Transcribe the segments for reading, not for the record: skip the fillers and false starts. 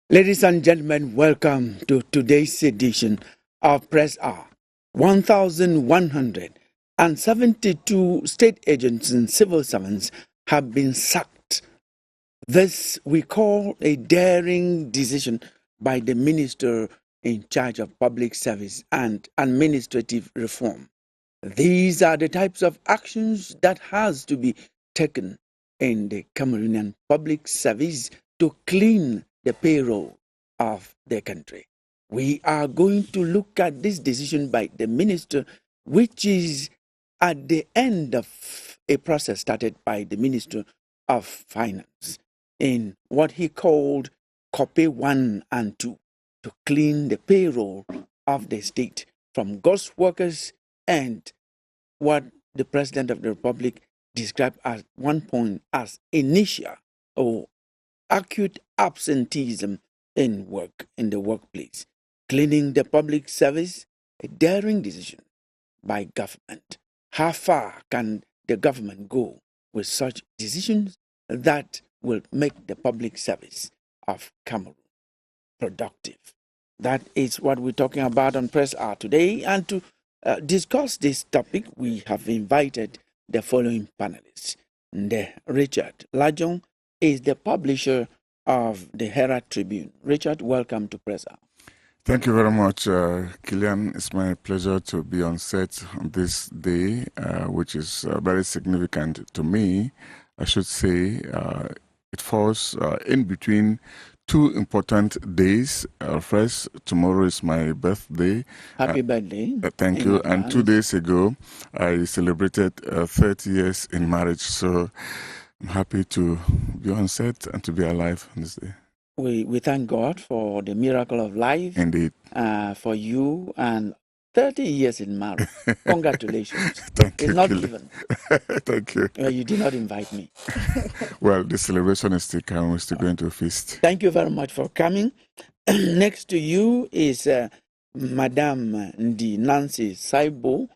Ladies and gentlemen, welcome to today's edition of Press Hour. 1,172 state agents and civil servants have been sacked. This we call a daring decision by the minister in charge of public service and administrative reform. These are the types of actions that has to be taken in the Cameroonian public service to clean the payroll of the country. We are going to look at this decision by the minister, which is at the end of a process started by the Minister of Finance in what he called Copy 1 and 2 to clean the payroll of the state from ghost workers and what the President of the Republic described at one point as inertia or acute absenteeism in the workplace. Cleaning the public service, a daring decision by government. How far can the government go with such decisions that will make the public service of Cameroon productive? That is what we're talking about on Press Hour today. And to discuss this topic, we have invited the following panelists. Richard Lajong is the publisher of the Herald Tribune. Richard, welcome to Press Hour. Thank you very much, Kilian. It's my pleasure to be on set on this day, which is very significant to me. I should say it falls in between two important days. First, tomorrow is my birthday. Happy birthday. Thank you. And 2 days ago, I celebrated 30 years in marriage. So I'm happy to be on set and to be alive on this day. We thank God for the miracle of life. Indeed. For you and 30 years in marriage. Congratulations. Thank you. It's not given. Thank you. You did not invite me. Well, the celebration is still coming. We're still going to a feast. Thank you very much for coming. Next to you is Madame Ndi Nancy Saibo.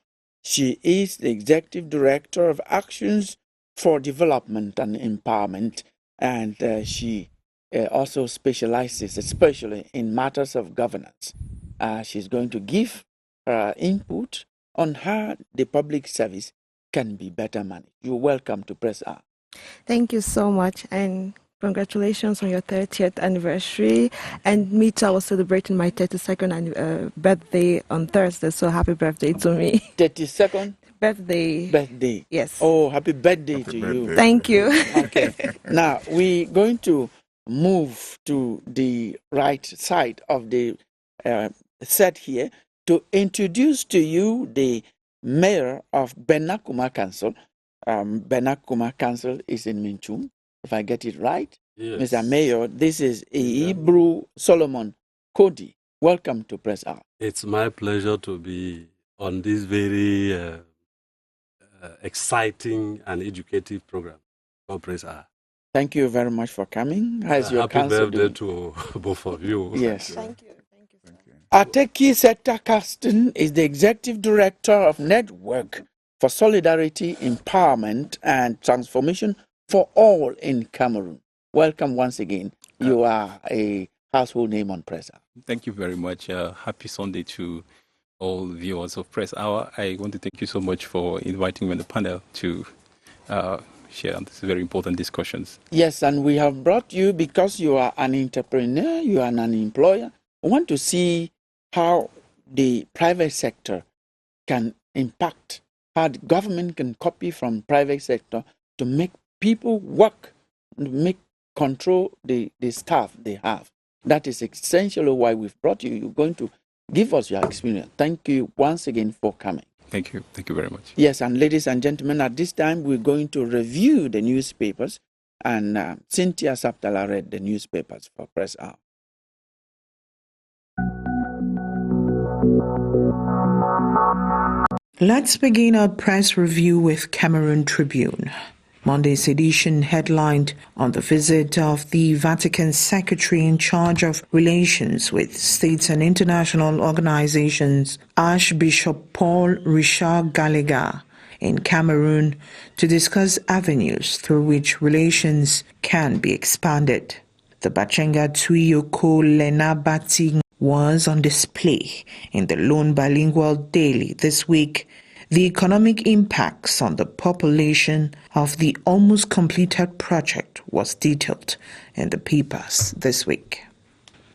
She is the Executive Director of Actions for Development and Empowerment, and she also specializes especially in matters of governance. She's going to give her input on how the public service can be better managed. You're welcome to Press Hour. Thank you so much, and congratulations on your 30th anniversary. And me too, I was celebrating my 32nd birthday on Thursday, so happy birthday to me. 32nd? Birthday. Yes. Oh, happy birthday to you. Thank you. Okay. Now, we're going to move to the right side of the set here to introduce to you the mayor of Benakuma Council. Benakuma Council is in Minchum, if I get it right. Yes. Mr. Mayor, this is Ibru Solomon Cody. Welcome to Press Hour. It's my pleasure to be on this very exciting and educative program called Press Hour. Thank you very much for coming. How's your happy council birthday doing? to both of you. Yes. Thank you. Ateki Seta Kasten is the Executive Director of Network for Solidarity, Empowerment and Transformation for All in Cameroon. Welcome once again. You are a household name on Press Hour. Thank you very much. Happy Sunday to all viewers of Press Hour. I want to thank you so much for inviting me on the panel to share these very important discussions. Yes, and we have brought you because you are an entrepreneur, you are an employer. We want to see how the private sector can impact, how the government can copy from private sector to make people work, control the staff they have. That is essentially why we've brought you. You're going to give us your experience. Thank you once again for coming. Thank you. Thank you very much. Yes, and ladies and gentlemen, at this time, we're going to review the newspapers, and Cynthia Saptala read the newspapers for Press Hour. Let's begin our press review with Cameroon Tribune. Monday's edition headlined on the visit of the Vatican Secretary in charge of relations with states and international organizations, Archbishop Paul Richard Gallagher, in Cameroon to discuss avenues through which relations can be expanded. The Bachenga Tuyoko Lenabati was on display in the Lone Bilingual Daily this week. The economic impacts on the population of the almost completed project was detailed in the papers this week.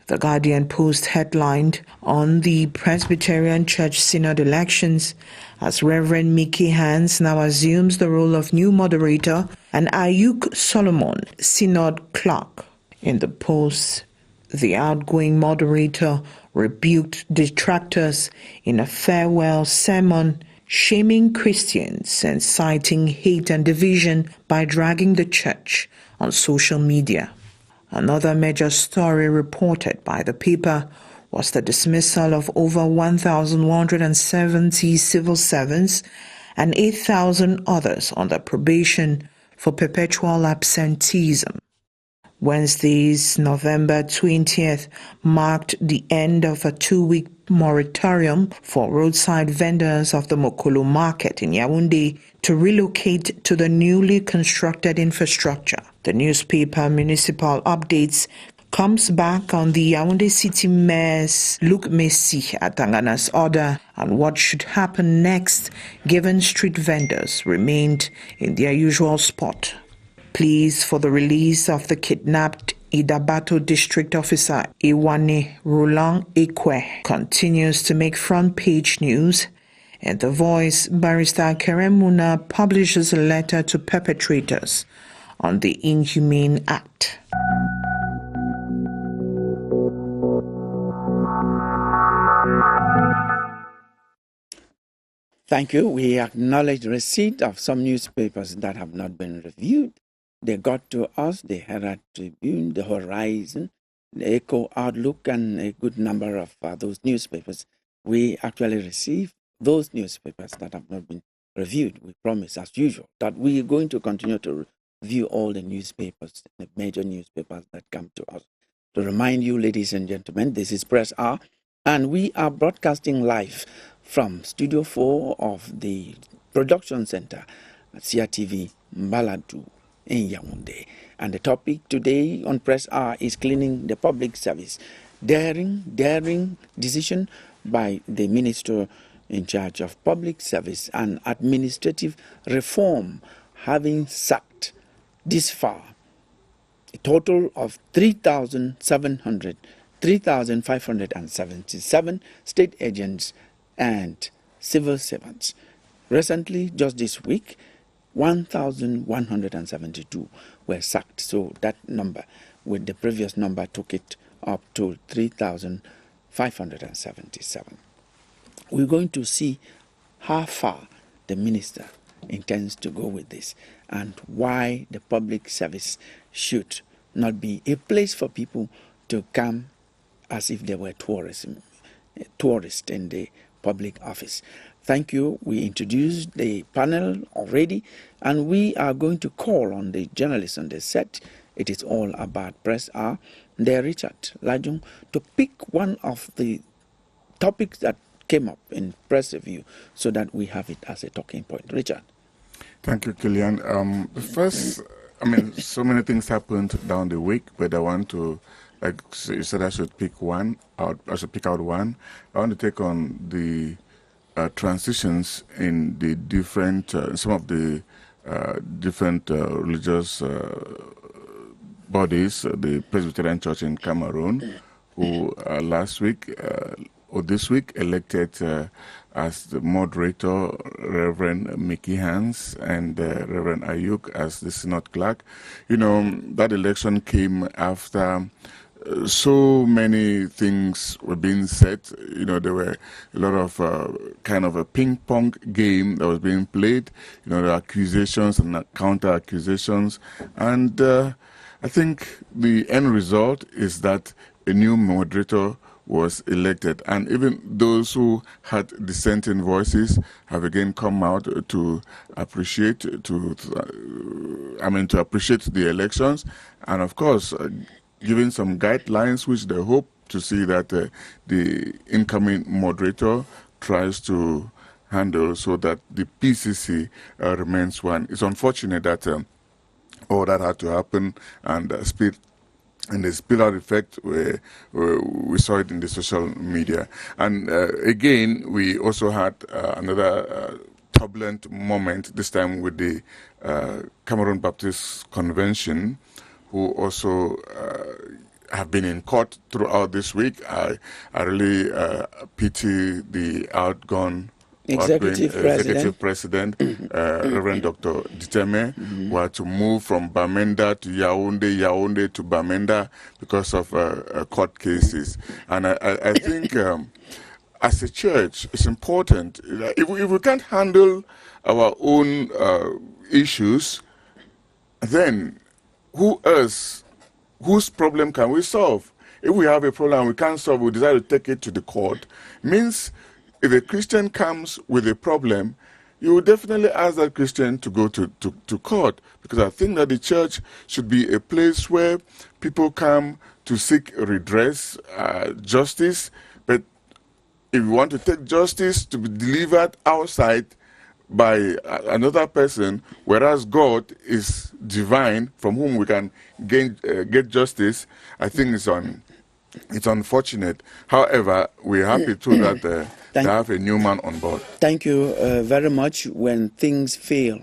The Guardian Post headlined on the Presbyterian Church Synod elections as Reverend Mickey Hans now assumes the role of new moderator and Ayuk Solomon, Synod clerk. In the Post, the outgoing moderator rebuked detractors in a farewell sermon, shaming Christians and citing hate and division by dragging the church on social media. Another major story reported by the paper was the dismissal of over 1,170 civil servants and 8,000 others under probation for perpetual absenteeism. Wednesday's November 20th marked the end of a 2-week moratorium for roadside vendors of the Mokolo market in Yaoundé to relocate to the newly constructed infrastructure. The newspaper Municipal Updates comes back on the Yaoundé City Mayor's Luc Messi Atangana's order and what should happen next given street vendors remained in their usual spot. Pleas for the release of the kidnapped Idabato District Officer Iwane Roland Ekwe continues to make front-page news, and The Voice barrister Keremuna publishes a letter to perpetrators on the inhumane act. Thank you. We acknowledge receipt of some newspapers that have not been reviewed. They got to us, the Herald Tribune, the Horizon, the Echo Outlook, and a good number of those newspapers. We actually receive those newspapers that have not been reviewed. We promise, as usual, that we are going to continue to review all the newspapers, the major newspapers that come to us. To remind you, ladies and gentlemen, this is Press Hour, and we are broadcasting live from Studio 4 of the Production Center at CRTV Mbaladu in Yaoundé. And the topic today on Press Hour is cleaning the public service. Daring decision by the Minister in charge of public service and administrative reform, having sacked this far a total of 3,577 state agents and civil servants. Recently, just this week, 1,172 were sacked. So that number, with the previous number, took it up to 3,577. We're going to see how far the minister intends to go with this and why the public service should not be a place for people to come as if they were tourists in the public office. Thank you. We introduced the panel already, and we are going to call on the journalists on the set. It is all about Press Hour. They're Richard Lajung to pick one of the topics that came up in press review so that we have it as a talking point. Richard. Thank you, Kilian. First, so many things happened down the week, but I want to, like you said, I should pick one out. I should pick out one. I want to take on the transitions in the different, some of the different religious bodies, the Presbyterian Church in Cameroon, who last week or this week elected as the moderator Reverend Mickey Hans and Reverend Ayuk as the Synod clerk. You know, that election came after so many things were being said. You know, there were a lot of kind of a ping pong game that was being played. You know, the accusations and counter accusations. And I think the end result is that a new moderator was elected, and even those who had dissenting voices have again come out to appreciate appreciate the elections, and of course giving some guidelines which they hope to see that the incoming moderator tries to handle so that the PCC remains one. It's unfortunate that all that had to happen, and and the spillover effect, we saw it in the social media. And again, we also had another turbulent moment, this time with the Cameroon Baptist Convention, who also have been in court throughout this week. I really pity the outgoing executive president, Reverend Dr. Diteme, who had to move from Bamenda to Yaoundé to Bamenda because of court cases. And I think as a church, it's important, if we can't handle our own issues, then who else, whose problem can we solve? If we have a problem and we can't solve, we decide to take it to the court, means if a Christian comes with a problem, you will definitely ask that Christian to go to court, because I think that the church should be a place where people come to seek redress, justice, but if you want to take justice to be delivered outside by another person, whereas God is divine, from whom we can get justice, I think it's unfortunate. However, we're happy too that they have a new man on board. Thank you very much. When things fail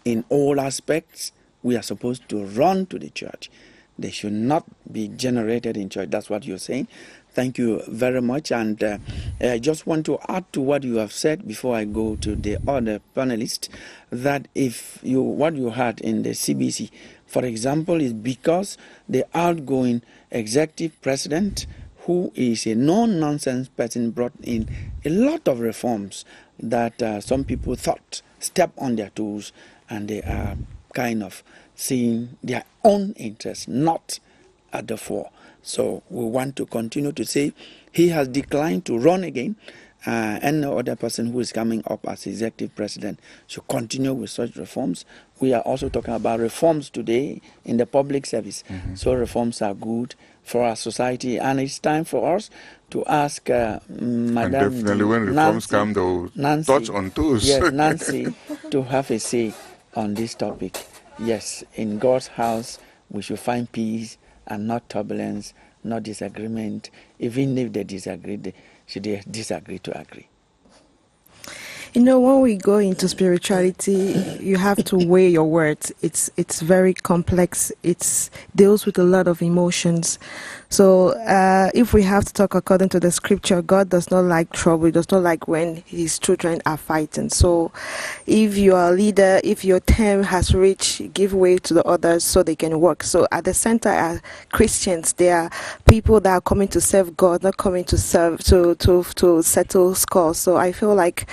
in all aspects, we are supposed to run to the church. They should not be generated in church. That's what you're saying. Thank you very much. And I just want to add to what you have said before I go to the other panelists, that what you had in the CBC, for example, is because the outgoing executive president, who is a no-nonsense person, brought in a lot of reforms that some people thought step on their toes, and they are kind of seeing their own interests not at the fore. So we want to continue to say he has declined to run again. Any other person who is coming up as executive president should continue with such reforms. We are also talking about reforms today in the public service. So reforms are good for our society, and it's time for us to ask Madam And definitely when reforms come, they'll touch on toes. Yes, Nancy, to have a say on this topic. Yes, in God's house, we should find peace and not turbulence, not disagreement. Even if they disagree, they should disagree to agree. You know, when we go into spirituality, you have to weigh your words. It's very complex. It deals with a lot of emotions. So if we have to talk according to the scripture, God does not like trouble. He does not like when his children are fighting. So if you are a leader, if your term has reached, give way to the others so they can work. So at the center are Christians. They are people that are coming to serve God, not coming to serve to settle scores. So I feel like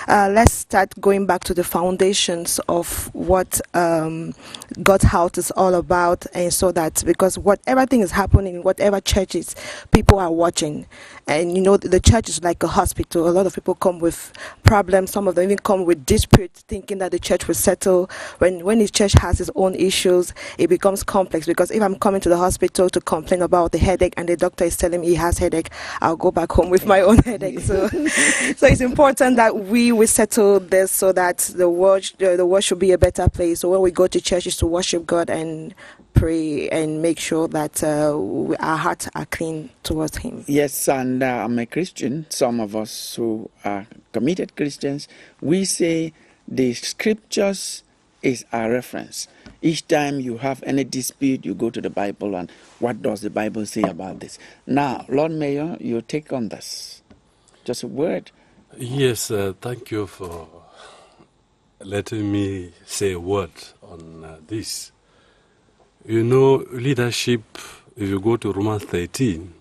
let's start going back to the foundations of what God's house is all about, and so that, because whatever thing is happening, whatever churches, people are watching. And you know, the church is like a hospital. A lot of people come with problems. Some of them even come with disputes, thinking that the church will settle. When the church has its own issues, it becomes complex. Because if I'm coming to the hospital to complain about the headache, and the doctor is telling me he has headache, I'll go back home with my own headache. So it's important that we settle this, so that the world should be a better place. So when we go to church, is to worship God and pray and make sure that our hearts are clean towards him. Yes, and I'm a Christian. Some of us who are committed Christians, we say the scriptures is our reference. Each time you have any dispute, you go to the Bible, and what does the Bible say about this? Now, Lord Mayor, your take on this. Just a word. Yes, thank you for letting me say a word on this. You know, leadership, if you go to Romans 13,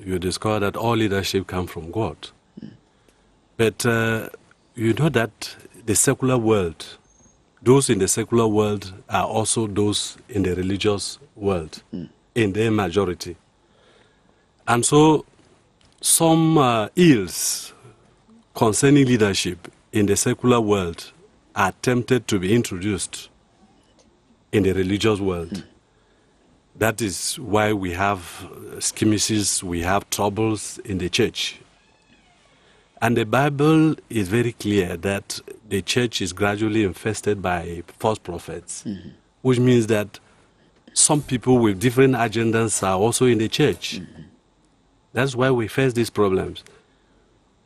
you discover that all leadership comes from God. But you know that the secular world, those in the secular world are also those in the religious world, in their majority. And so some ills concerning leadership in the secular world are tempted to be introduced in the religious world. That is why we have skirmishes, we have troubles in the church. And the Bible is very clear that the church is gradually infested by false prophets, which means that some people with different agendas are also in the church. That's why we face these problems.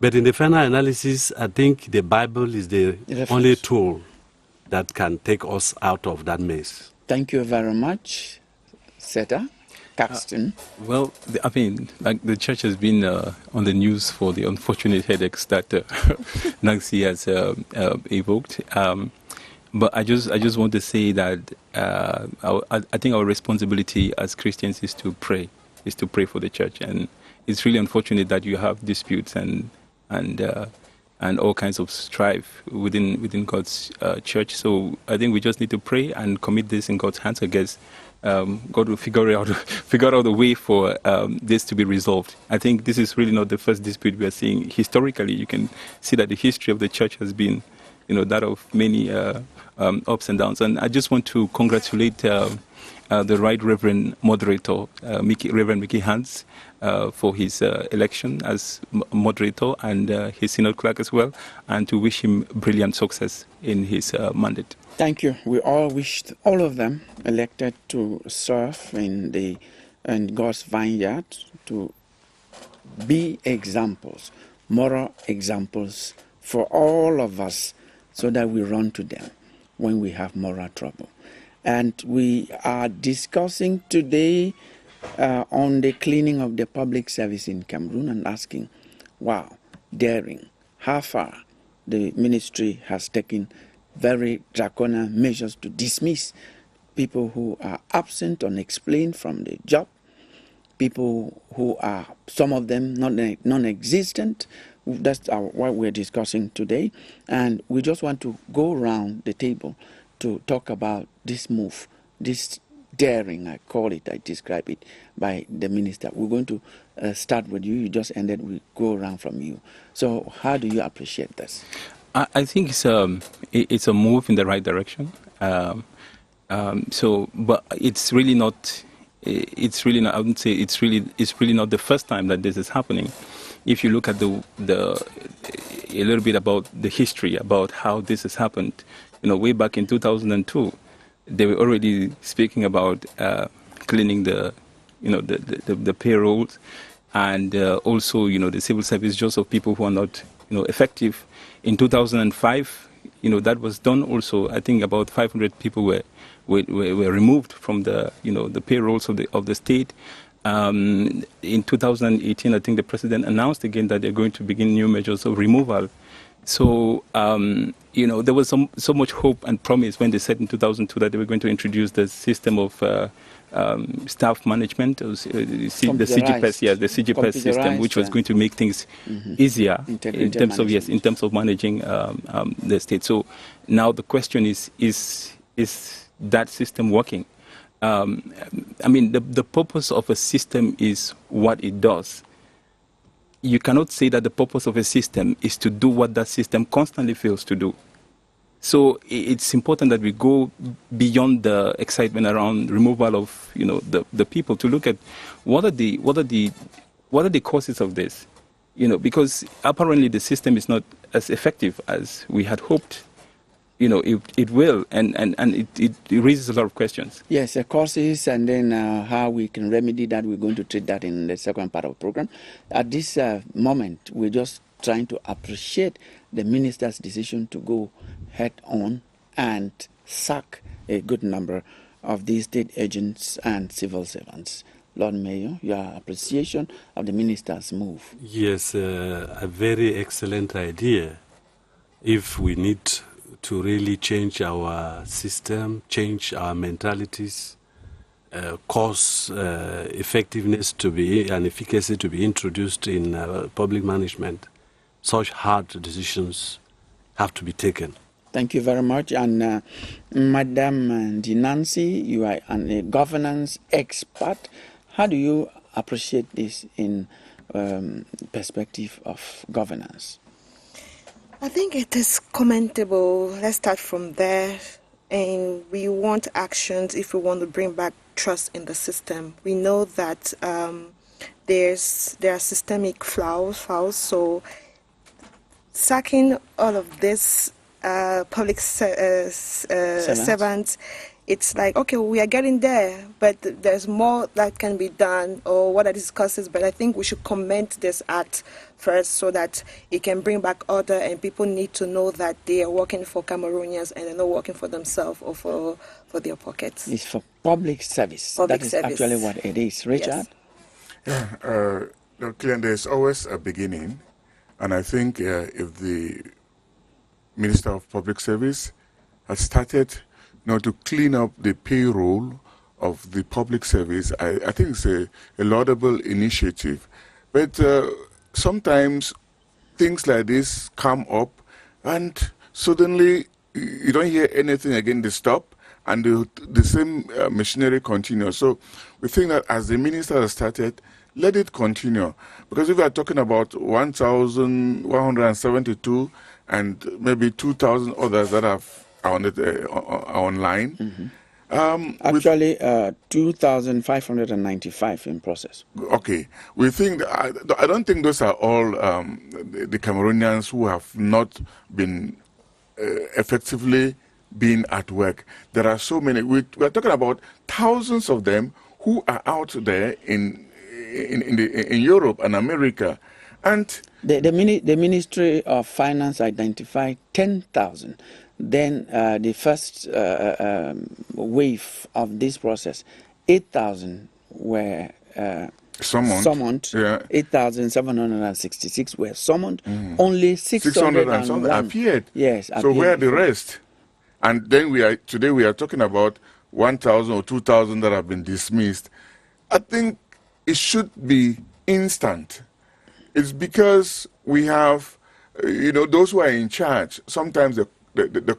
But in the final analysis, I think the Bible is the only tool that can take us out of that mess. Thank you very much, Seta. Caxton. Well, I mean, like the church has been on the news for the unfortunate headaches that Nancy has evoked. But I just want to say that I think our responsibility as Christians is to pray for the church, and it's really unfortunate that you have disputes and all kinds of strife within God's church. So I think we just need to pray and commit this in God's hands. I guess God will figure out a way for this to be resolved. I think this is really not the first dispute we are seeing. Historically, you can see that the history of the church has been, that of many ups and downs. And I just want to congratulate the Right Reverend Moderator, Reverend Mickey Hans, for his election as moderator, and his synod clerk as well, and to wish him brilliant success in his mandate. Thank you. We all wished all of them elected to serve in God's vineyard, to be examples, moral examples for all of us, so that we run to them when we have moral trouble. And we are discussing today on the cleaning of the public service in Cameroon, and asking, wow, daring, how far the ministry has taken very draconian measures to dismiss people who are absent, unexplained from the job, people who are, some of them, non-existent. That's what we're discussing today. And we just want to go around the table to talk about this move, this daring, I call it, I describe it, by the minister. We're going to start with you. You just ended, we go around from you. So how do you appreciate this? I think it's a move in the right direction. But it's really not. It's really not. I wouldn't say it's really not the first time that this is happening. If you look at a little bit about the history about how this has happened, way back in 2002, they were already speaking about cleaning the payrolls, and also the civil service jobs of people who are not effective. In 2005, that was done also. I think about 500 people were removed from the the payrolls of the state. In 2018, I think the president announced again that they're going to begin new measures of removal. So there was so much hope and promise when they said in 2002 that they were going to introduce the system of staff management, the CGPES system, which was going to make things easier in terms of managing the state. So now the question is that system working? I mean, the purpose of a system is what it does. You cannot say that the purpose of a system is to do what that system constantly fails to do. So it's important that we go beyond the excitement around removal of the people, to look at what are the causes of this, because apparently the system is not as effective as we had hoped. It will, and it raises a lot of questions. Yes, the causes, and then how we can remedy that. We're going to treat that in the second part of the program. At this moment, we're just trying to appreciate the minister's decision to go head on and sack a good number of these state agents and civil servants. Lord Mayor, your appreciation of the minister's move. Yes, a very excellent idea. If we need to really change our system, change our mentalities, cause effectiveness to be and efficacy to be introduced in public management, such hard decisions have to be taken. Thank you very much. And Madam Nancy, you are a governance expert. How do you appreciate this in perspective of governance? I think it is commendable. Let's start from there. And we want actions if we want to bring back trust in the system. We know that there are systemic flaws. So sacking all of this public servants it's like, okay, we are getting there, but there's more that can be done, or what are these causes. But I think we should commend this act first so that it can bring back order, and people need to know that they are working for Cameroonians and they're not working for themselves or for their pockets. It's for public service. Public That is service. actually what it is. Richard? Yes. Clearly, there's always a beginning, and I think if the Minister of Public Service has started, to clean up the payroll of the public service, I think it's a laudable initiative. But sometimes things like this come up, and suddenly you don't hear anything again. They stop, and the same machinery continues. So we think that as the minister has started, let it continue. Because if we are talking about 1,172 and maybe 2,000 others that are online. Actually, 2,595 in process. Okay, we think I don't think those are all the Cameroonians who have not been effectively been at work. There are so many. We're talking about thousands of them who are out there in Europe and America, and The Ministry of Finance identified 10,000. Then the first wave of this process, 8,000 were summoned. Yeah. 8,766 were summoned. Only 600 and some appeared. Yes. So appeared where are the before. rest? And then today we are talking about 1,000 or 2,000 that have been dismissed. I think it should be instant. It's because we have, those who are in charge. Sometimes they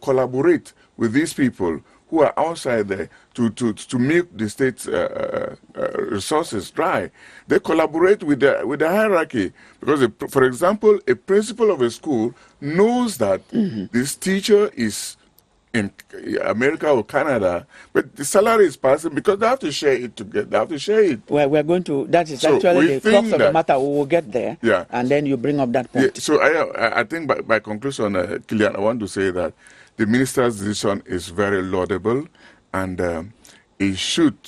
collaborate with these people who are outside there to milk the state's resources dry. They collaborate with the hierarchy because, for example, a principal of a school knows that this teacher is in America or Canada, but the salary is passing because they have to share it together. They have to share it. Well, we're going to. That is So actually we the think crux of the that- matter. We will get there. Yeah. And then you bring up that Yeah, point. so I think by conclusion, Kilian, I want to say that the minister's decision is very laudable, and it should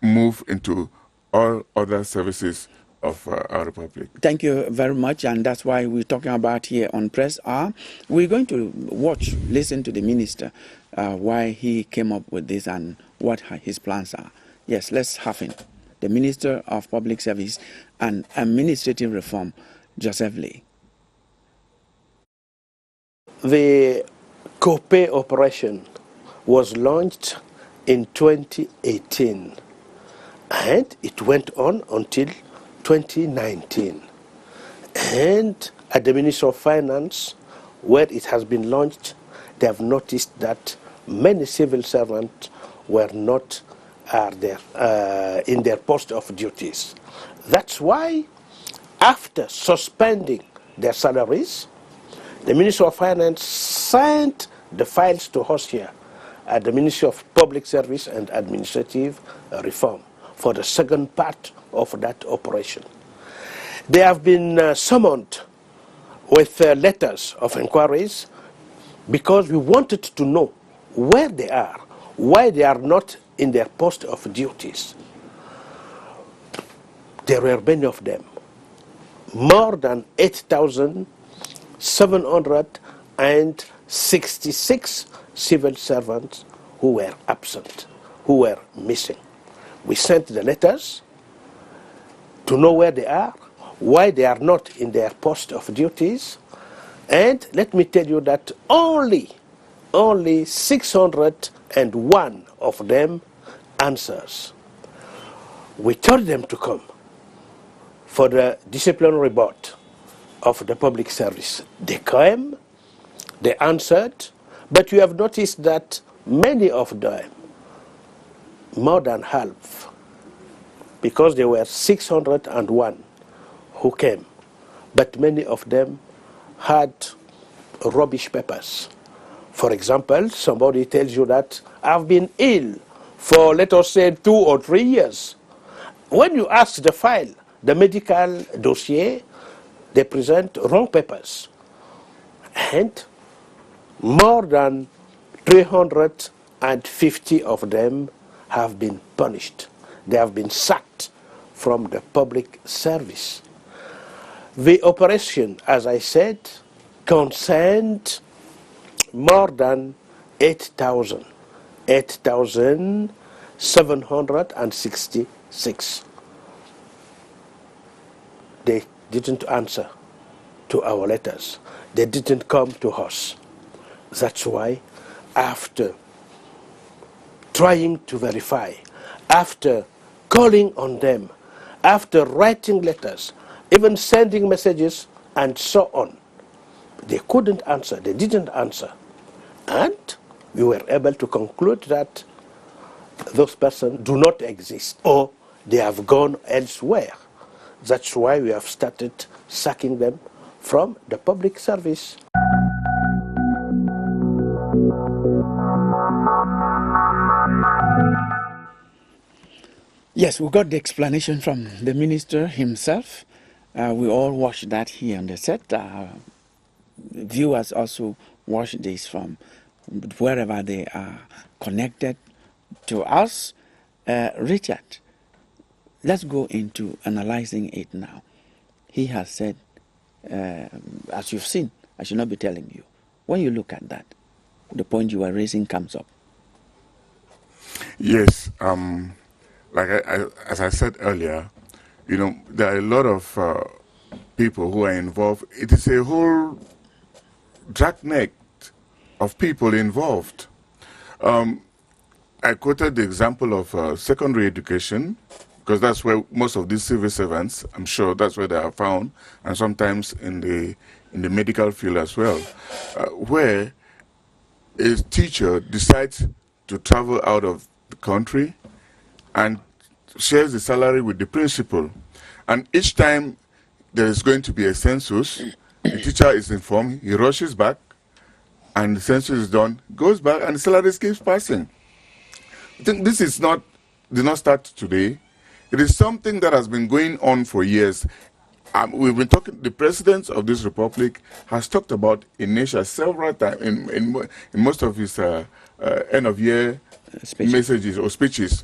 move into all other services of our republic. Thank you very much, and that's why we're talking about here on Press R. We're going to listen to the minister, why he came up with this and what his plans are. Yes, let's have him. The Minister of Public Service and Administrative Reform, Joseph Lee. The COPE operation was launched in 2018, and it went on until 2019. And at the Ministry of Finance, where it has been launched, they have noticed that many civil servants were not in their post of duties. That's why, after suspending their salaries, the Ministry of Finance sent the files to us here at the Ministry of Public Service and Administrative Reform for the second part of that operation. They have been summoned with letters of inquiries because we wanted to know where they are, why they are not in their post of duties. There were many of them, more than 8,766 civil servants who were absent, who were missing. We sent the letters to know where they are, why they are not in their post of duties, and let me tell you that only 601 of them answers. We told them to come for the disciplinary board of the public service. They came, they answered, but you have noticed that many of them, more than half, because there were 601 who came, but many of them had rubbish papers. For example, somebody tells you that I've been ill for, let us say, 2 or 3 years. When you ask the file, the medical dossier, they present wrong papers. And more than 300 and 50 of them have been punished. They have been sacked from the public service. The operation, as I said, concerned more than 8,766. They didn't answer to our letters. They didn't come to us. That's why, after trying to verify, after calling on them, after writing letters, even sending messages, and so on, they couldn't answer. They didn't answer. And we were able to conclude that those persons do not exist, or they have gone elsewhere. That's why we have started sacking them from the public service. Yes, we got the explanation from the minister himself. We all watched that here on the set. Viewers also watch this from wherever they are connected to us. Richard, let's go into analyzing it now. He has said, as you've seen, I should not be telling you. When you look at that, the point you are raising comes up. Yes, like as I said earlier, there are a lot of people who are involved. It is a whole dragnet of people involved. I quoted the example of secondary education, because that's where most of these civil servants, I'm sure that's where they are found, and sometimes in the medical field as well, where a teacher decides to travel out of the country and shares the salary with the principal. And each time there is going to be a census, the teacher is informed, he rushes back, and the census is done, goes back, and the salary keeps passing. I think this did not start today. It is something that has been going on for years. We've been talking, the president of this republic has talked about Inertia several times in most of his end of year messages or speeches.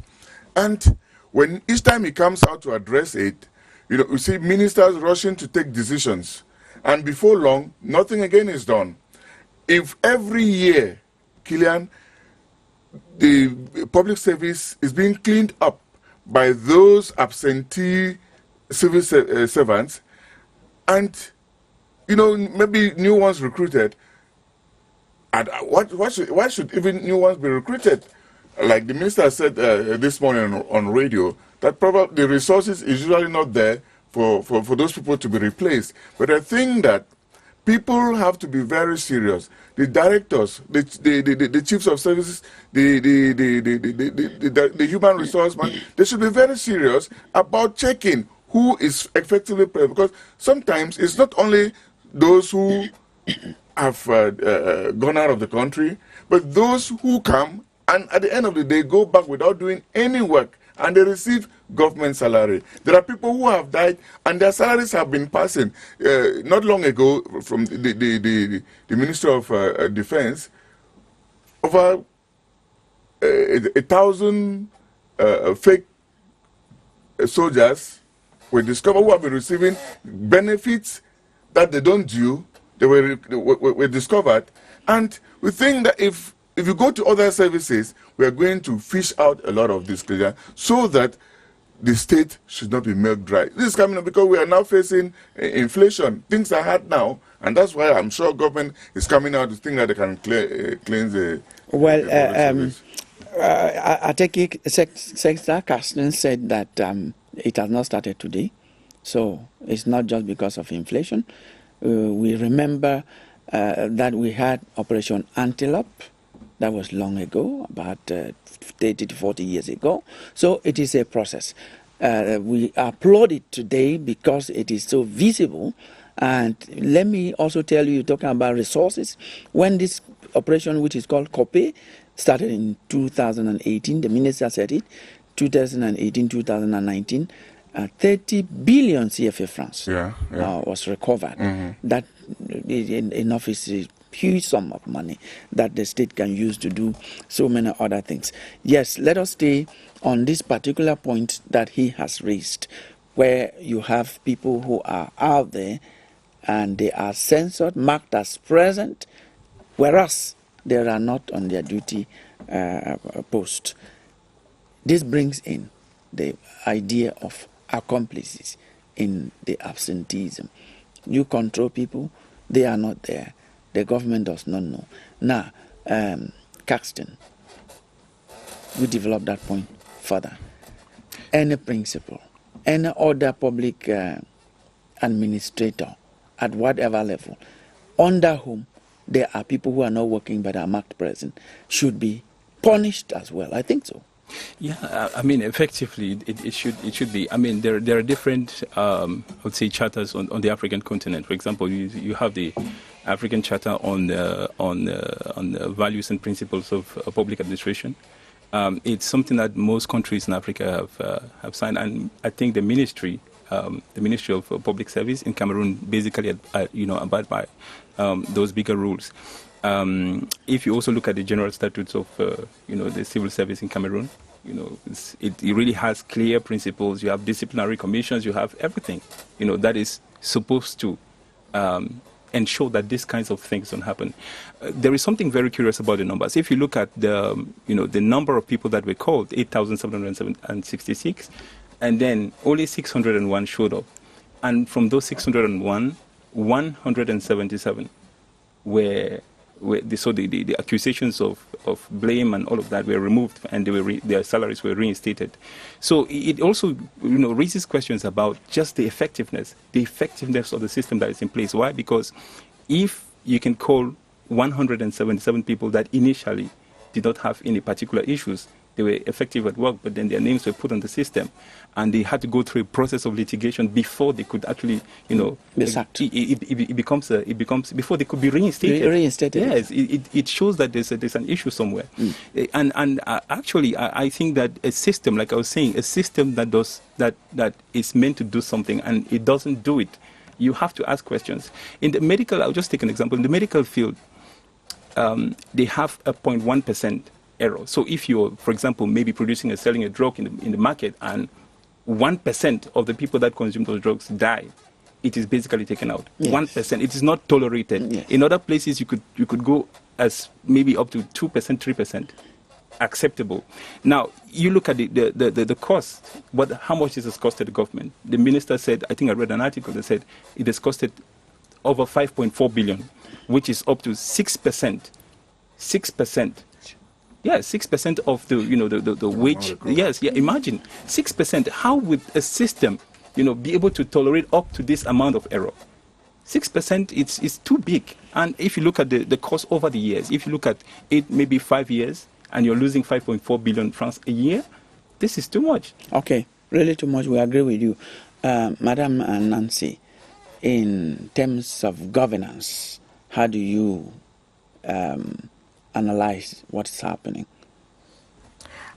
And when each time he comes out to address it, you see ministers rushing to take decisions. And before long, nothing again is done. If every year, Killian, the public service is being cleaned up by those absentee civil servants, and maybe new ones recruited, and why should even new ones be recruited? Like the minister said this morning on radio, that probably the resources is usually not there for those people to be replaced. But I think that people have to be very serious. The directors, the chiefs of services, the human resource man, they should be very serious about checking who is effectively prepared. Because sometimes it's not only those who have gone out of the country, but those who come and at the end of the day go back without doing any work, and they receive government salary. There are people who have died and their salaries have been passing. Not long ago, from the Minister of Defense, over 1,000 fake soldiers were discovered who have been receiving benefits that they don't due. They were discovered, and we think that if you go to other services, we are going to fish out a lot of this, so that the state should not be milk dry. This is coming up because we are now facing inflation. Things are hard now, and that's why I'm sure government is coming out to think that they can cleanse the. Well, I take it, Secretary Carsten said that it has not started today, so it's not just because of inflation. We remember that we had Operation Antelope. That was long ago, about 30 to 40 years ago. So it is a process. We applaud it today because it is so visible. And let me also tell you, talking about resources, when this operation, which is called COPE, started in 2018, the minister said it, 2018, 2019, 30 billion CFA francs was recovered. That enough is huge sum of money that the state can use to do so many other things. Yes, let us stay on this particular point that he has raised, where you have people who are out there and they are censored, marked as present, whereas they are not on their duty post. This brings in the idea of accomplices in the absenteeism. You control people, they are not there. The government does not know. Now, Caxton, we develop that point further. Any principal, any other public administrator at whatever level, under whom there are people who are not working but are marked present, should be punished as well. I think so. Yeah, I mean, effectively, it should be. I mean, there are different, I would say, charters on the African continent. For example, you have the African Charter on the values and principles of public administration. It's something that most countries in Africa have signed, and I think the Ministry of Public Service in Cameroon basically, abide by those bigger rules. If you also look at the general statutes of the civil service in Cameroon, it really has clear principles. You have disciplinary commissions. You have everything, that is supposed to ensure that these kinds of things don't happen. There is something very curious about the numbers. If you look at the number of people that were called, 8,766, and then only 601 showed up, and from those 601, 177 were the accusations of blame and all of that were removed, and their salaries were reinstated. So it also raises questions about just the effectiveness of the system that is in place. Why? Because if you can call 177 people that initially did not have any particular issues, they were effective at work, but then their names were put on the system, and they had to go through a process of litigation before they could actually, be sacked. It becomes before they could be reinstated. Reinstated. Yes, it shows that there's an issue somewhere, and actually, I think that a system, like I was saying, a system that is meant to do something and it doesn't do it, you have to ask questions. In the medical, I'll just take an example. In the medical field, they have a 0.1% error. So if you're, for example, maybe producing or selling a drug in the market and 1% of the people that consume those drugs die, it is basically taken out. Yes. 1%. It is not tolerated. Yes. In other places, you could go as maybe up to 2%, 3% acceptable. Now, you look at the cost. How much is this costed the government? The minister said, I think I read an article that said it has costed over 5.4 billion, which is up to 6%. 6%. Yeah, 6% of the wage. Yes, yeah. Imagine 6%. How would a system, be able to tolerate up to this amount of error? 6%. It's too big. And if you look at the cost over the years, if you look at it, maybe 5 years, and you're losing 5.4 billion francs a year, this is too much. Okay, really too much. We agree with you, Madam Nancy. In terms of governance, how do you analyze what's happening?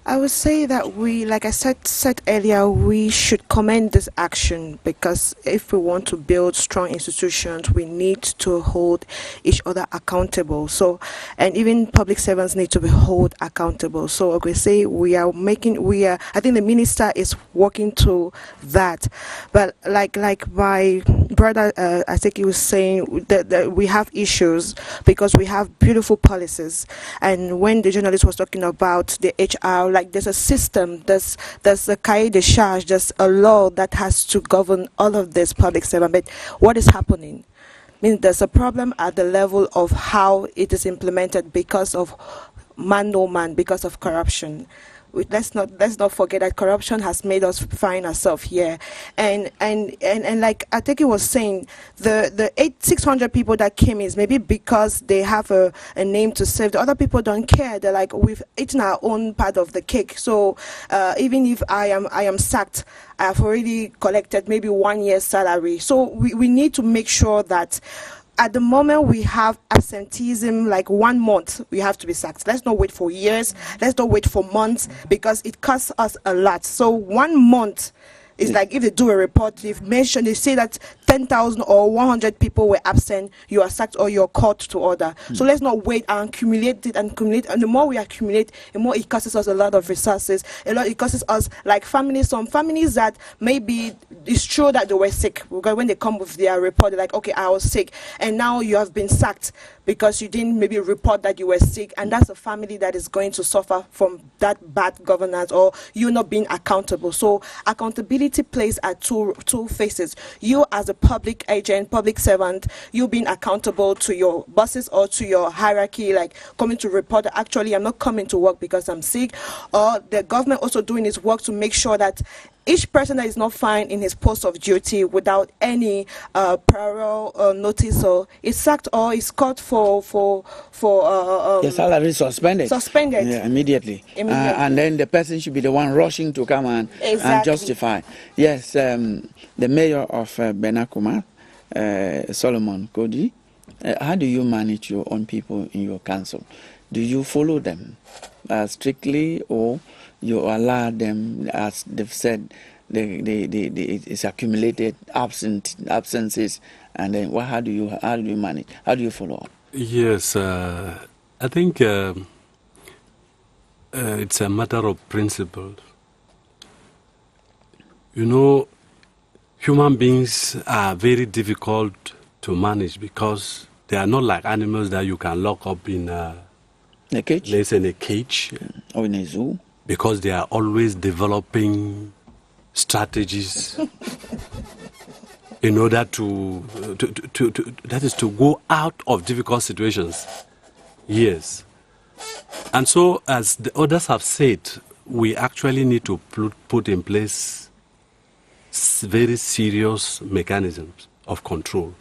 I would say that we, like I said earlier, we should commend this action, because if we want to build strong institutions, we need to hold each other accountable. So, and even public servants need to be held accountable. So, we say I think the minister is working to that. But like my brother, I think he was saying that we have issues because we have beautiful policies. And when the journalist was talking about the HR, like there's a system, there's a cahier de charge, there's a law that has to govern all of this public servant. But what is happening? I mean, there's a problem at the level of how it is implemented because of no man, because of corruption. Let's not forget that corruption has made us find ourselves here, and like I think he was saying, the 600 people that came is maybe because they have a name to save. The other people don't care. They're like, we've eaten our own part of the cake. So even if I am sacked, I've already collected maybe 1 year's salary. So we need to make sure that at the moment we have absenteeism, like 1 month, we have to be sacked. Let's not wait for years. Let's not wait for months, because it costs us a lot. So 1 month is like, if they do a report, they say that 10,000 or 100 people were absent, you are sacked or you're called to order. So let's not wait and accumulate it and accumulate. And the more we accumulate, the more it costs us a lot of resources. It costs us, like families, some families that maybe it's true that they were sick. Because when they come with their report, they're like, okay, I was sick. And now you have been sacked because you didn't maybe report that you were sick. And that's a family that is going to suffer from that bad governance or you not being accountable. So accountability plays at two faces. You as a public agent, public servant, you being accountable to your bosses or to your hierarchy, like coming to report that actually I'm not coming to work because I'm sick, or the government also doing its work to make sure that each person that is not found in his post of duty without any prior notice or is sacked or is caught for your salary suspended. Suspended. Yeah, immediately. And then the person should be the one rushing to come and justify. Yes, the mayor of Benakuma, Solomon Kodi, how do you manage your own people in your council? Do you follow them strictly, or you allow them, as they've said, it's accumulated absences, and then how do you manage? How do you follow up? Yes, I think it's a matter of principle. You know, human beings are very difficult to manage because they are not like animals that you can lock up in a cage, let's say in a cage, or in a zoo, because they are always developing strategies in order to go out of difficult situations. Yes. And so, as the others have said, we actually need to put in place very serious mechanisms of control.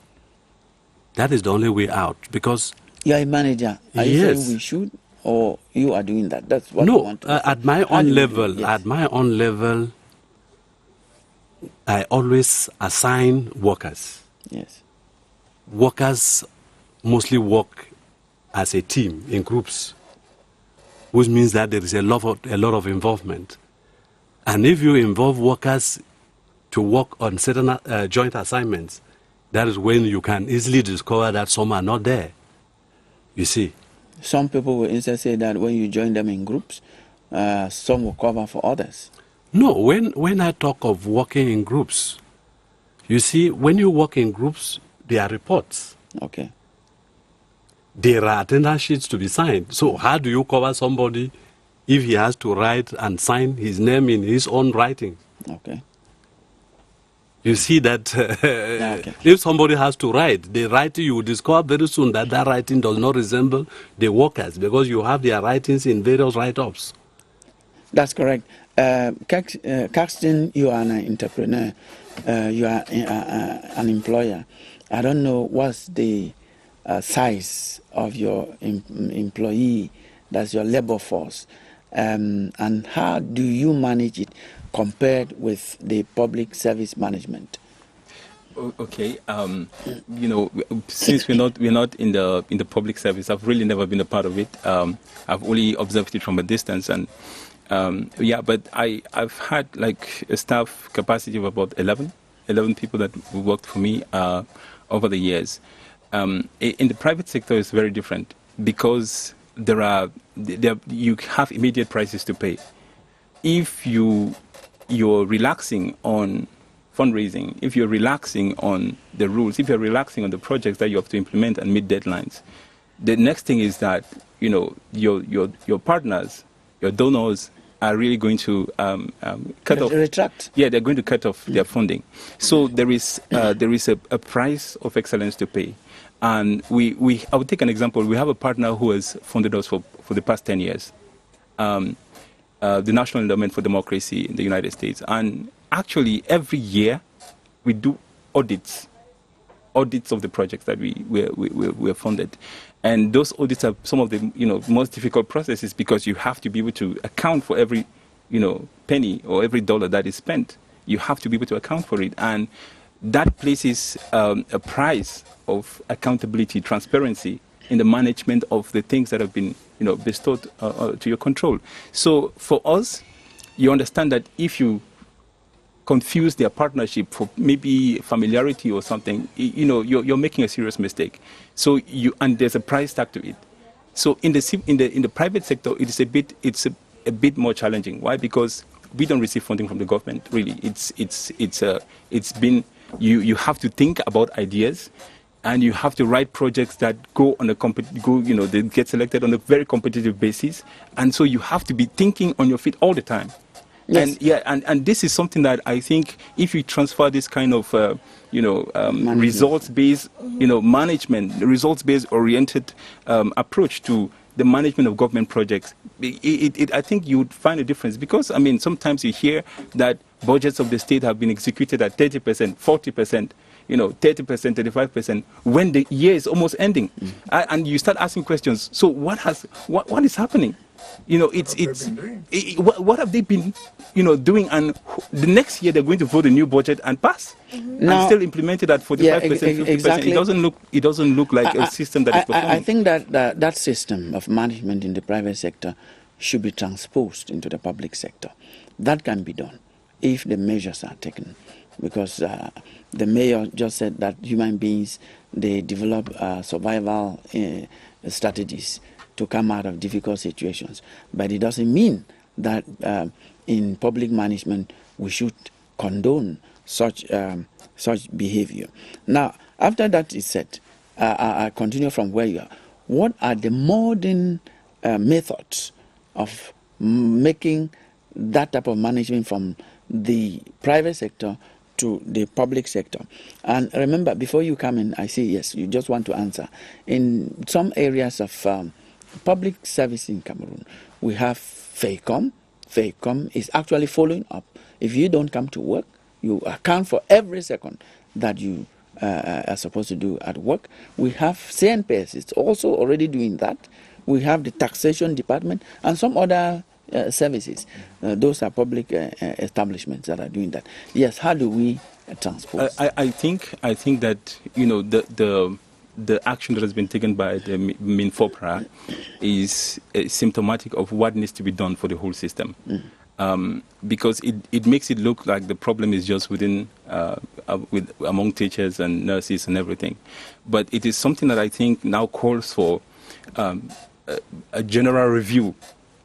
That is the only way out, because you are a manager. Are you saying we should, or you are doing that? That's what I want to at my own level. Yes. At my own level, I always assign workers. Yes. Workers mostly work as a team in groups, which means that there is a lot of involvement. And if you involve workers to work on certain joint assignments, that is when you can easily discover that some are not there. You see. Some people will instead say that when you join them in groups, some will cover for others. No, when I talk of working in groups, you see, when you work in groups, there are reports. Okay. There are attendance sheets to be signed. So how do you cover somebody if he has to write and sign his name in his own writing? Okay. You see that if somebody has to write, the writing, you will discover very soon that that writing does not resemble the workers, because you have their writings in various write-ups. That's correct. Caxton, you are an entrepreneur. You are an employer. I don't know what's the size of your employee, that's your labor force, and how do you manage it compared with the public service management? Okay, you know, since we're not in the public service, I've really never been a part of it. I've only observed it from a distance, and but I've had like a staff capacity of about 11 people that worked for me over the years. In the private sector, it's very different because you have immediate prices to pay. If you're relaxing on fundraising, if you're relaxing on the rules, if you're relaxing on the projects that you have to implement and meet deadlines, the next thing is that your partners, your donors, are really going to cut off. Retract. Yeah, they're going to cut off their funding. So there is a price of excellence to pay. And I would take an example. We have a partner who has funded us for the past 10 years, the National Endowment for Democracy in the United States. And actually, every year, we do audits of the projects that we have funded. And those audits are some of the most difficult processes, because you have to be able to account for every penny or every dollar that is spent. You have to be able to account for it, and that places a price of accountability, transparency in the management of the things that have been bestowed to your control. So for us, you understand that if you confuse their partnership for maybe familiarity or something, you're making a serious mistake. So and there's a price tag to it. So in the private sector, it's a bit more challenging. Why? Because we don't receive funding from the government. Really, it's been you have to think about ideas, and you have to write projects that they get selected on a very competitive basis, and so you have to be thinking on your feet all the time. Yes. And this is something that I think if you transfer this kind of results-based management, results-based oriented approach to the management of government projects, I think you would find a difference. Because sometimes you hear that budgets of the state have been executed at 30%, 40%. 30%, 35%, when the year is almost ending, and you start asking questions. So what is happening? What have they been, doing? And the next year they're going to vote a new budget and pass, and still implement it at 45%, 50%. Exactly. It doesn't look like a system that is performing. I think that system of management in the private sector should be transposed into the public sector. That can be done if the measures are taken, because the mayor just said that human beings, they develop survival strategies to come out of difficult situations. But it doesn't mean that in public management we should condone such behavior. Now, after that is said, I continue from where you are. What are the modern methods of making that type of management from the private sector to the public sector? And remember, before you come in, I see, yes, you just want to answer. In some areas of public service in Cameroon, we have FACOM. FACOM is actually following up. If you don't come to work, you account for every second that you are supposed to do at work. We have CNPS, it's also already doing that. We have the taxation department and some other services. Those are public establishments that are doing that. Yes, how do we transpose? I think that the action that has been taken by the MINFOPRA is symptomatic of what needs to be done for the whole system. Because it makes it look like the problem is just among teachers and nurses and everything. But it is something that I think now calls for a general review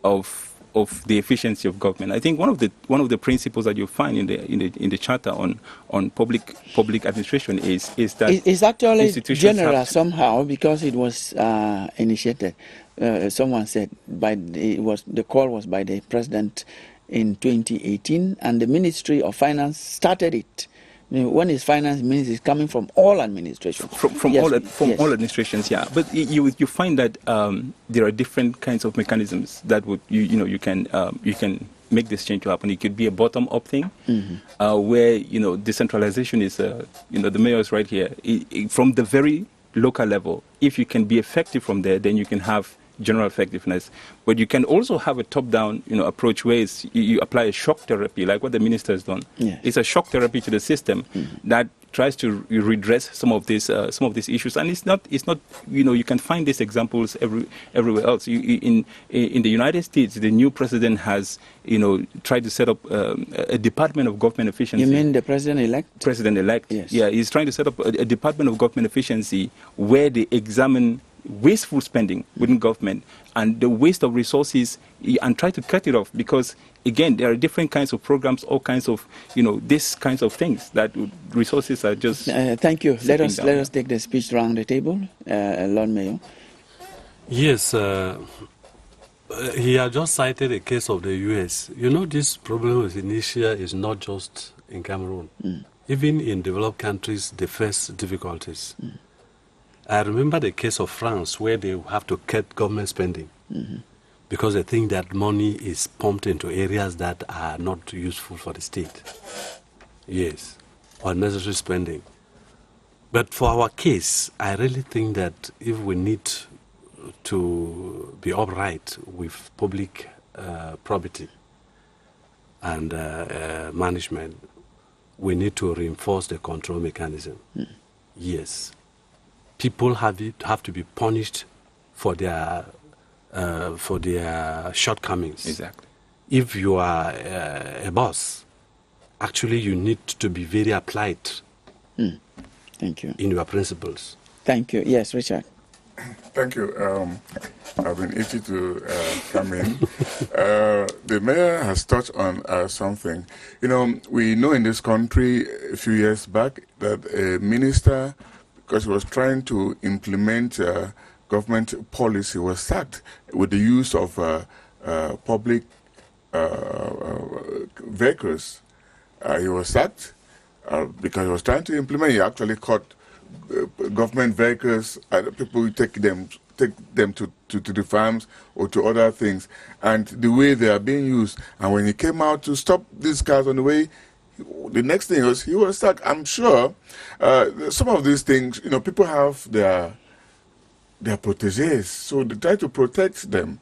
of the efficiency of government. I think one of the principles that you find in the charter on public administration is that it's actually general somehow, because it was initiated. Someone said the call was by the president in 2018, and the Ministry of Finance started it. When it's finance ministry, it's coming from all administrations. From all administrations, yeah. But you find that there are different kinds of mechanisms that would you can make this change to happen. It could be a bottom-up thing, where decentralization is the mayor is right here from the very local level. If you can be effective from there, then you can have general effectiveness. But you can also have a top-down approach where you apply a shock therapy, like what the minister has done. Yes. It's a shock therapy to the system that tries to redress some of these issues. And it's not you can find these examples everywhere else. In the United States, the new president has tried to set up a Department of Government Efficiency. You mean the president-elect? President-elect. Yes. Yeah, he's trying to set up a Department of Government Efficiency where they examine wasteful spending within government and the waste of resources, and try to cut it off, because again there are different kinds of programs, all kinds of these kinds of things that resources are just thank you. Let us take the speech around the table. Lord Mayor. Yes, he had just cited a case of the US. This problem with Indonesia is not just in Cameroon. Even in developed countries, they face difficulties. I remember the case of France, where they have to cut government spending because they think that money is pumped into areas that are not useful for the state. Yes, unnecessary spending. But for our case, I really think that if we need to be upright with public property and management, we need to reinforce the control mechanism. Yes. People have to be punished for their shortcomings. Exactly. If you are a boss actually you need to be very applied Thank you. in your principles. Thank you. Yes, Richard. Thank you. I've been itchy to come in. The mayor has touched on something. You know, we know in this country a few years back that a minister, because he was trying to implement government policy, was sacked with the use of public vehicles. He was sacked because he was trying to implement. He actually caught government vehicles. People take them to the farms or to other things, and the way they are being used. And when he came out to stop these cars on the way, the next thing was he was stuck. I'm sure some of these things, you know, people have their proteges, so they try to protect them.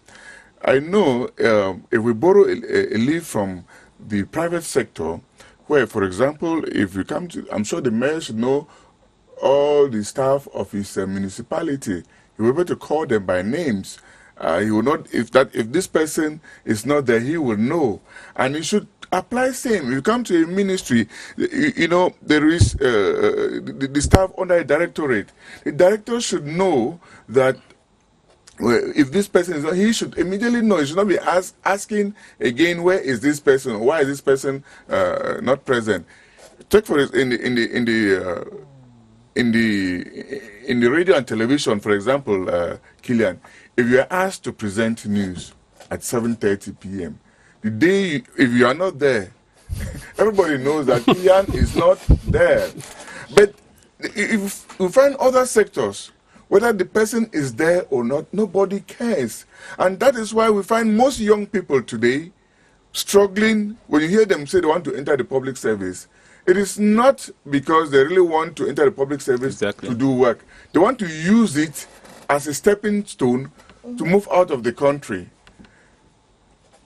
I know if we borrow a leaf from the private sector, where, for example, if you come to, I'm sure the mayor should know all the staff of his municipality. He will be able to call them by names. He will not, if this person is not there, he will know. And he should apply same. If you come to a ministry, you know, there is the staff under a directorate. The director should know that if this person is not, he should immediately know. He should not be asking again, where is this person? Why is this person not present? Take for in the radio and television, for example, Killian, if you are asked to present news at 7:30 p.m., the day if you are not there, everybody knows that Killian is not there. But if you find other sectors, whether the person is there or not, nobody cares. And that is why we find most young people today struggling. When you hear them say they want to enter the public service, it is not because they really want to enter the public service to do work. They want to use it as a stepping stone to move out of the country.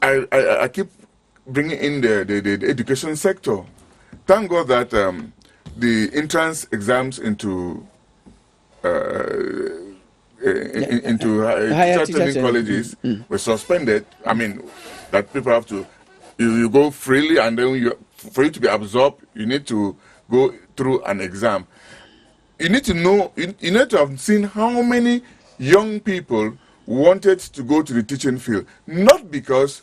I keep bringing in the education sector. Thank God that the entrance exams into teacher training colleges were suspended. I mean, that people have to, you go freely, and then for you to be absorbed, you need to go through an exam. You need to know, you need to have seen how many young people wanted to go to the teaching field, not because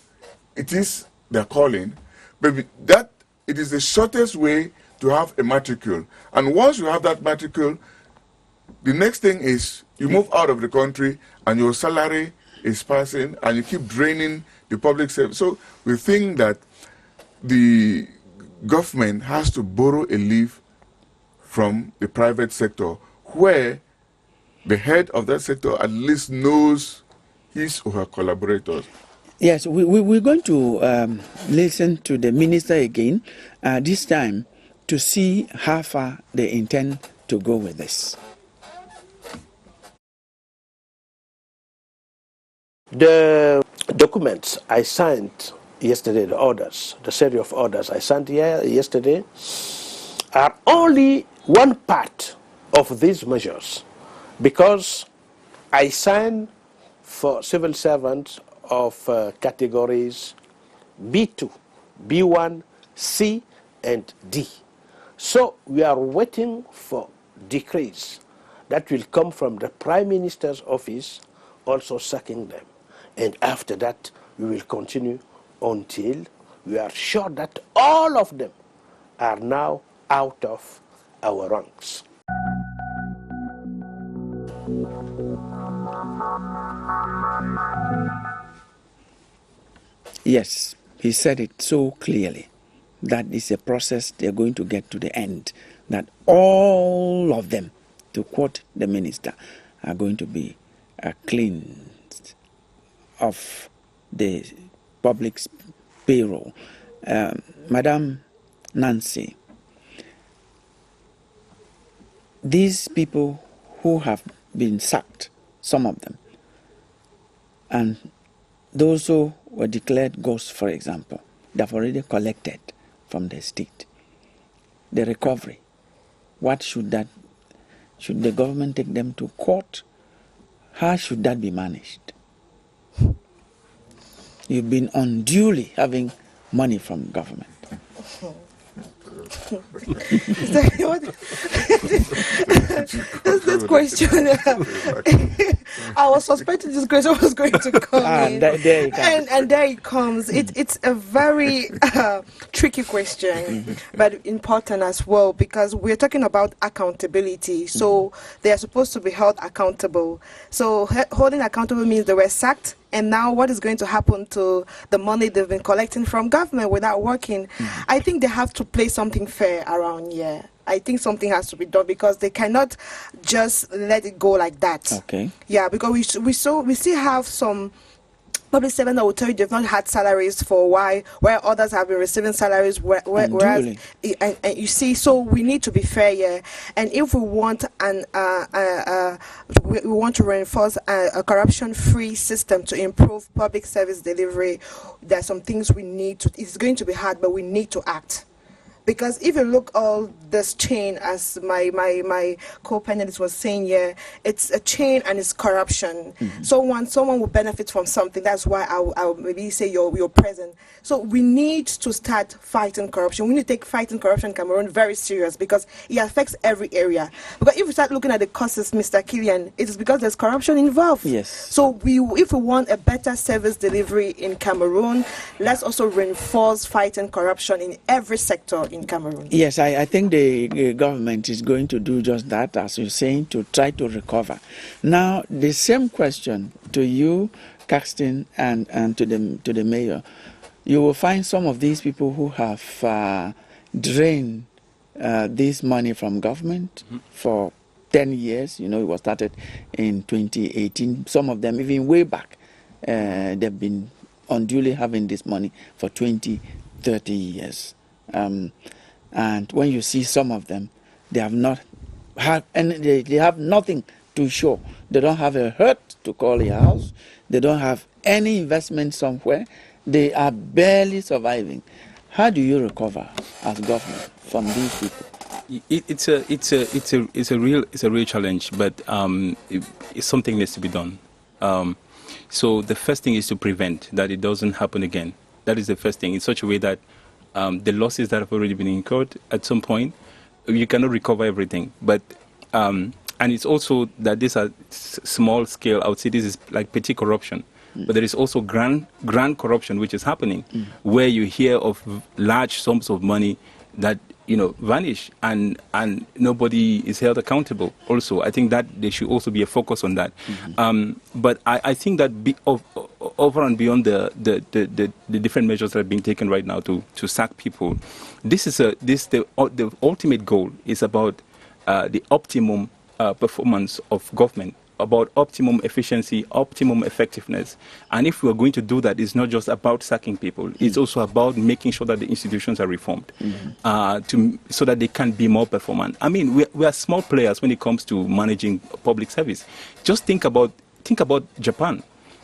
it is their calling, but that it is the shortest way to have a matricule. And once you have that matricule, the next thing is you move out of the country and your salary is passing and you keep draining the public service. So we think that the government has to borrow a leaf from the private sector, where the head of that sector at least knows his or her collaborators. Yes, we're going to listen to the minister again, this time to see how far they intend to go with this. The documents I signed yesterday, the orders, the series of orders I signed yesterday, are only one part of these measures, because I signed for civil servants of categories B2, B1, C, and D. So we are waiting for decrees that will come from the Prime Minister's office, also sacking them. And after that, we will continue until we are sure that all of them are now out of our ranks. Yes, he said it so clearly. That is a process they're going to get to the end, that all of them, to quote the minister, are going to be cleansed of the public's payroll. Madam Nancy, these people who have been sacked, some of them, and those who were declared ghosts, for example, they've already collected from the state. The recovery, what should that, should the government take them to court? How should that be managed? You've been unduly having money from government. This question, I was suspecting this question was going to come in. There it comes. And there it comes. It's a very tricky question, but important as well, because we're talking about accountability. So they are supposed to be held accountable. So holding accountable means they were sacked, and now what is going to happen to the money they've been collecting from government without working? I think they have to play something fair around here. I think something has to be done, because they cannot just let it go like that. Okay. Yeah, because we still have some public servants that will tell you they've not had salaries for a while, where others have been receiving salaries. Whereas, and you see, so we need to be fair here. And if we want we want to reinforce a corruption-free system to improve public service delivery, there are some things we need to. It's going to be hard, but we need to act. Because if you look all this chain, as my co-panelist was saying here, it's a chain and it's corruption. So when someone will benefit from something, that's why I'll maybe say you're present. So we need to start fighting corruption. We need to take fighting corruption in Cameroon very serious, because it affects every area. Because if we start looking at the causes, Mr. Killian, it is because there's corruption involved. Yes. So if we want a better service delivery in Cameroon, let's also reinforce fighting corruption in every sector in Cameroon. Yes, I think the government is going to do just that, as you're saying, to try to recover. Now, the same question to you, Caxton, and to the mayor. You will find some of these people who have drained this money from government for 10 years. You know, it was started in 2018. Some of them, even way back, they've been unduly having this money for 20, 30 years. And when you see some of them, they have not had, and they have nothing to show. They don't have a hut to call a house. They don't have any investment somewhere. They are barely surviving. How do you recover as government from these people? It's a real challenge, but something needs to be done. So the first thing is to prevent that it doesn't happen again. That is the first thing, in such a way that the losses that have already been incurred at some point, you cannot recover everything. But and it's also that these are small scale. I would say this is like petty corruption. But there is also grand corruption which is happening, where you hear of large sums of money that vanish, and nobody is held accountable. Also, I think that there should also be a focus on that. But I think that over and beyond the different measures that are being taken right now to sack people, the ultimate goal is about the optimum performance of government, about optimum efficiency, optimum effectiveness. And if we're going to do that, it's not just about sacking people. It's also about making sure that the institutions are reformed so that they can be more performant. I mean, we are small players when it comes to managing public service. Just think about Japan.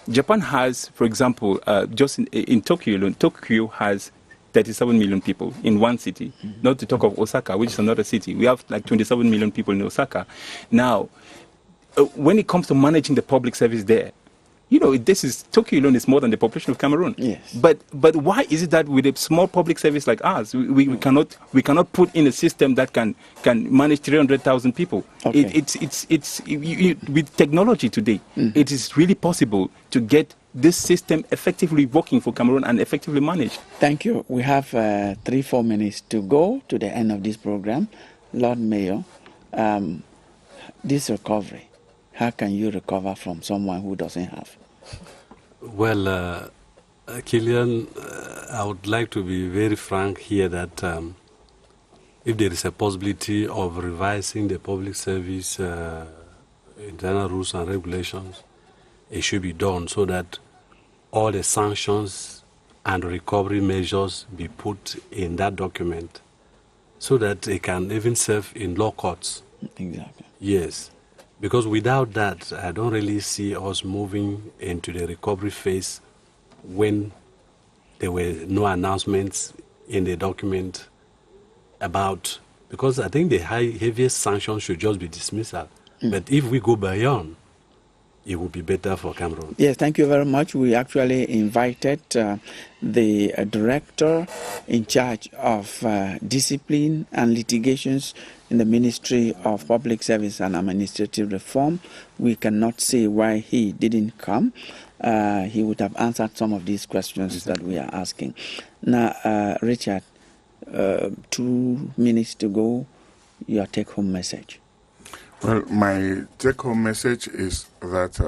Japan has, for example, just in Tokyo alone, Tokyo has 37 million people in one city, not to talk of Osaka, which is another city. We have like 27 million people in Osaka. Now, when it comes to managing the public service there, Tokyo alone is more than the population of Cameroon. Yes. But why is it that with a small public service like ours, we cannot put in a system that can manage 300,000 people? Okay. With technology today, it is really possible to get this system effectively working for Cameroon and effectively managed. Thank you. We have 3-4 minutes to go to the end of this program. Lord Mayor, this recovery, how can you recover from someone who doesn't have? Well, Killian, I would like to be very frank here that if there is a possibility of revising the public service internal rules and regulations, it should be done so that all the sanctions and recovery measures be put in that document so that they can even serve in law courts. Exactly. Yes. Because without that, I don't really see us moving into the recovery phase when there were no announcements in the document about, because I think the heaviest sanction should just be dismissal. But if we go beyond, it would be better for Cameroon. Yes, thank you very much. We actually invited the director in charge of discipline and litigations in the Ministry of Public Service and Administrative Reform. We cannot say why he didn't come. He would have answered some of these questions that we are asking. Now, Richard, 2 minutes to go, your take-home message. Well, my take-home message is that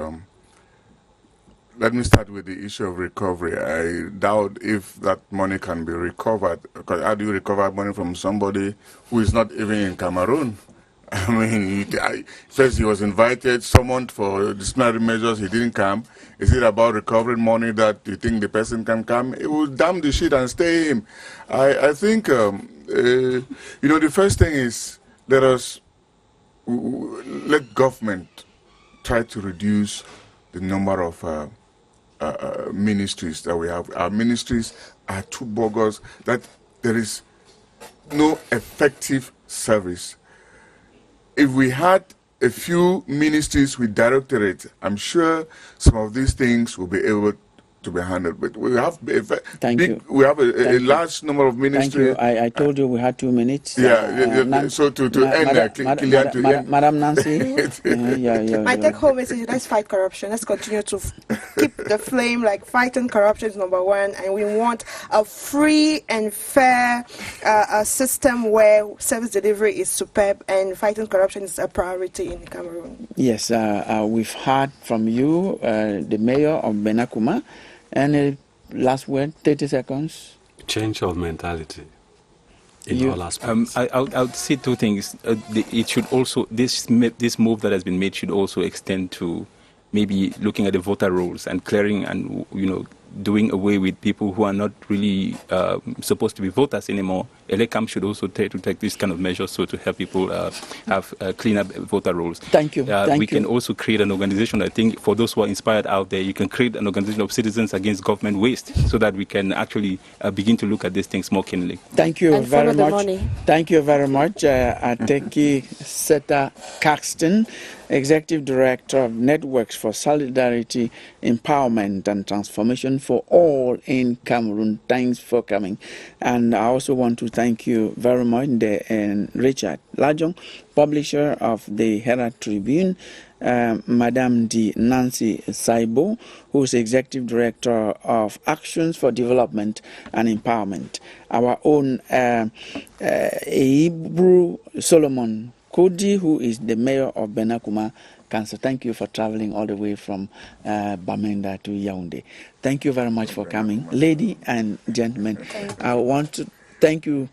let me start with the issue of recovery. I doubt if that money can be recovered, because how do you recover money from somebody who is not even in Cameroon? I mean, first he was invited, summoned for disciplinary measures, he didn't come. Is it about recovering money that you think the person can come? It will damn the shit and stay him. I think, you know, the first thing is let government try to reduce the number of ministries that we have. Our ministries are too bogus that there is no effective service. If we had a few ministries with directorate, I'm sure some of these things will be able to be handled. But we have we have a large number of ministries. Thank you. I told you we had 2 minutes. So to end, Madam Nancy. My take-home message: let's fight corruption. Let's continue to keep the flame. Like, fighting corruption is number one, and we want a free and fair system where service delivery is superb, and fighting corruption is a priority in Cameroon. Yes, we've heard from you, the mayor of Benakuma. Any last word, 30 seconds? Change of mentality in all aspects. I would say 2 things. It should also, this move that has been made should also extend to maybe looking at the voter rolls and clearing and, you know, doing away with people who are not really supposed to be voters anymore. ELECAM should also take this kind of measures so to help people have clean up voter rolls. Thank you. We can also create an organization. I think for those who are inspired out there, you can create an organization of citizens against government waste so that we can actually begin to look at these things more keenly. Thank you and very much. Money. Thank you very much, Ateki Seta Caxton, Executive Director of Networks for Solidarity, Empowerment and Transformation for All in Cameroon. Thanks for coming. And I also want to thank you very much, Richard Lajong, publisher of the Herald Tribune, Madame D. Nancy Saibo, who is Executive Director of Actions for Development and Empowerment, our own Hebrew Solomon Kodi, who is the mayor of Benakuma Council. Thank you for traveling all the way from Bamenda to Yaoundé. Thank you very much for coming. Ladies and gentlemen, I want to thank you,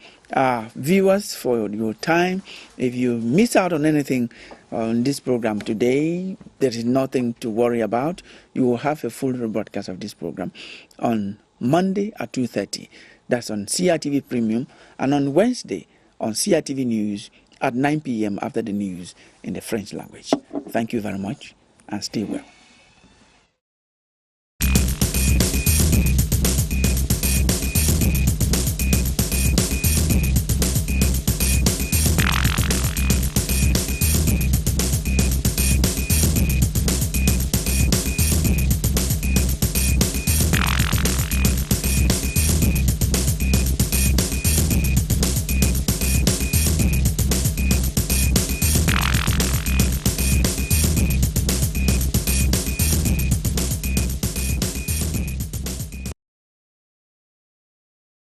viewers, for your time. If you miss out on anything on this program today, there is nothing to worry about. You will have a full rebroadcast of this program on Monday at 2:30. That's on CRTV Premium, and on Wednesday on CRTV News at 9 p.m. after the news in the French language. Thank you very much, and stay well.